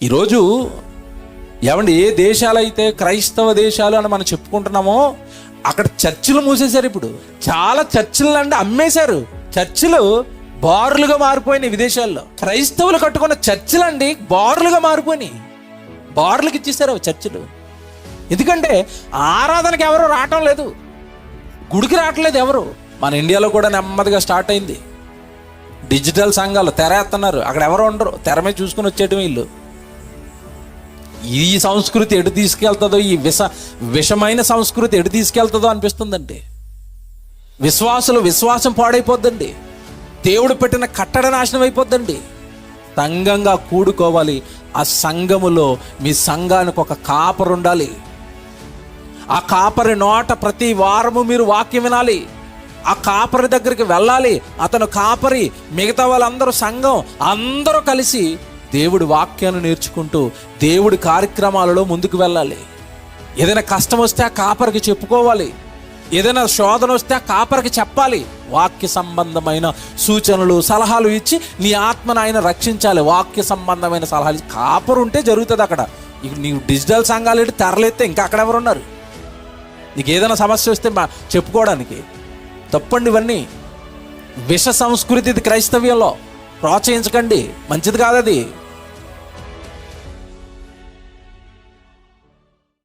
ఈరోజు ఏమండి, ఏ దేశాలైతే క్రైస్తవ దేశాలు అని మనం చెప్పుకుంటున్నామో అక్కడ చర్చిలు మూసేశారు. ఇప్పుడు చాలా చర్చిలు అంటే అమ్మేశారు. చర్చిలు బారులుగా మారిపోయినాయి విదేశాల్లో. క్రైస్తవులు కట్టుకున్న చర్చిలు అండి బారులుగా మారిపోయినాయి. బారులకు ఇచ్చేసారు చర్చిలు. ఎందుకంటే ఆరాధనకి ఎవరు రావటం లేదు, గుడికి రావట్లేదు ఎవరు. మన ఇండియాలో కూడా నెమ్మదిగా స్టార్ట్ అయింది. డిజిటల్ సంఘాలు తెరేస్తున్నారు. అక్కడ ఎవరు ఉండరు, తెర మీద చూసుకుని వచ్చేయటం వీళ్ళు. ఈ సంస్కృతి ఎటు తీసుకెళ్తుందో, ఈ విషమైన సంస్కృతి ఎటు తీసుకెళ్తుందో అనిపిస్తుందండి. విశ్వాసం పాడైపోద్దండి. దేవుడు పెట్టిన కట్టడ నాశనం అయిపోద్దండి. సంఘంగా కూడుకోవాలి. ఆ సంఘములో మీ సంఘానికి ఒక కాపరు ఉండాలి. ఆ కాపరి నోట ప్రతి వారము మీరు వాక్యం వినాలి. ఆ కాపరి దగ్గరికి వెళ్ళాలి. అతను కాపరి, మిగతా వాళ్ళందరూ సంఘం అందరూ కలిసి దేవుడి వాక్యాన్ని నేర్చుకుంటూ దేవుడి కార్యక్రమాలలో ముందుకు వెళ్ళాలి. ఏదైనా కష్టం వస్తే ఆ కాపరికి చెప్పుకోవాలి. ఏదైనా శోధన వస్తే ఆ కాపరికి చెప్పాలి. వాక్య సంబంధమైన సూచనలు సలహాలు ఇచ్చి నీ ఆత్మను ఆయన రక్షించాలి. వాక్య సంబంధమైన సలహాలు ఇచ్చి కాపరు ఉంటే జరుగుతుంది అక్కడ. ఇక నీవు డిజిటల్ సంఘాలు ఏంటి తెరలేస్తే ఇంకా అక్కడ ఎవరు ఉన్నారు? నీకు ఏదైనా సమస్య వస్తే చెప్పుకోవడానికి తప్పండి. ఇవన్నీ విష సంస్కృతి ఇది క్రైస్తవ్యంలో. ప్రోత్సహించకండి, మంచిది కాదు అది.